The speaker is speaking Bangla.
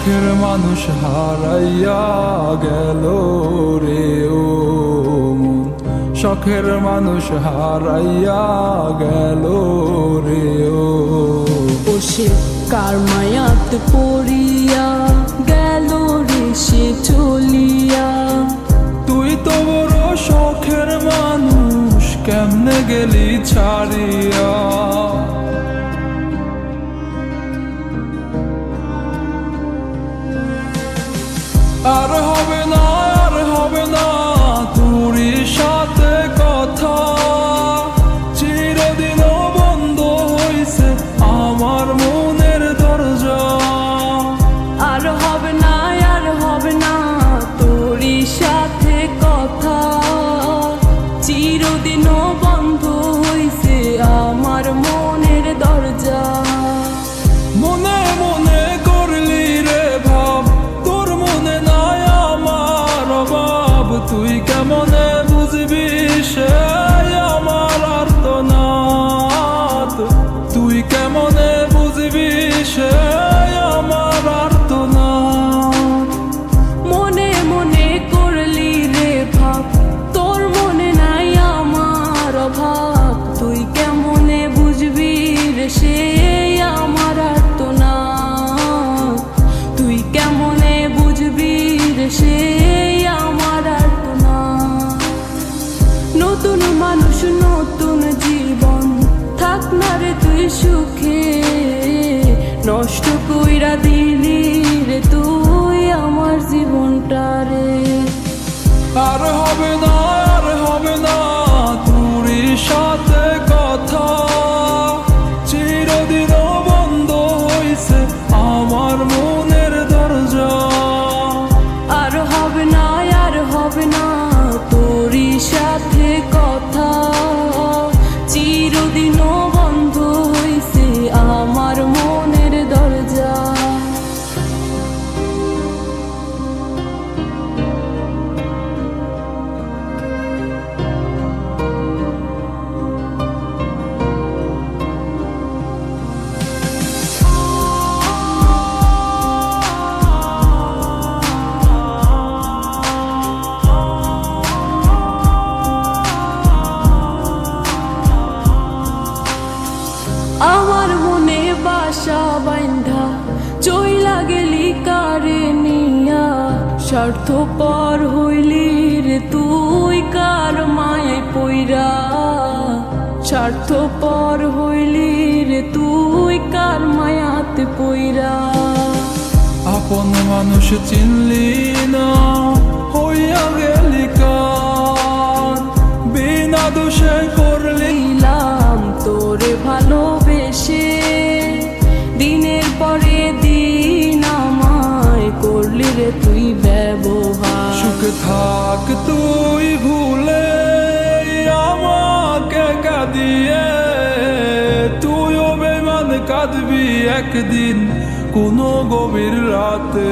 শখের মানুষ হারাইয়া গেল রে ও মন, শখের মানুষ হারাইয়া গেল রে ও। সে কার মায়াত পড়িয়া গেল রে সে চলিয়া। তুই তো বড় শখের মানুষ, কেমনে গেলি ছাড়িয়া। আর হবে না, আর হবে না তোরই সাথে কথা, চিরদিনও বন্ধ হইছে আমার মনের দরজা। আর হবে না, আর হবে না তোরই সাথে কথা, চিরদিনও বন্ধ হইছে আমার মনের দরজা। মনে মনে করলি রে ভাব, তোর মনে নাই আমার অভাব। তুই কেমনে বুঝবি সে আমার আর্তনাদ, তুই কেমনে বুঝবি সে আমার আর্তনাদ। মনে মনে করলি রে ভাব, তোর মনে নাই আমার অভাব। তুই কেমনে বুঝবি রে সে আমার আর্তনাদ, তুই কেমনে বুঝবি রে সে আমার আর্তনাদ। নতুন মানুষ নতুন জীবন, থাক না রে তুই সুখে, নষ্ট কইরা দিলি রে তুই আমার জীবনটা রে। আর হবে না, আর হবে না তোরই সাথে কথা, চিরদিনও বন্ধ হইছে আমার মনের দরজা। আর হবে না, আর হবে না তোরই সাথে কথা, চিরদিনও বন্ধ হইছে আমার মনের দরজা। আমার মনে বাসা বাইন্ধা চইলা গেলি কারে নিয়া, স্বার্থপর হইলি রে তুই কার মায়ায় পইরা। স্বার্থপর হইলি রে তুই কার মায়াতে পইরা। আপন মানুষ চিনলি না, হইয়া গেলি কার, বিনা দোষে করলি দিলাম তোরে ভালোবেসে, দিনের পরে দিন আমায় করলি রে তুই ব্যবহার। সুখে থাক তুই ভুলে আমাকে কাঁদিয়ে, তুইও বেমান কাঁদবি একদিন কোনো গভীর রাতে।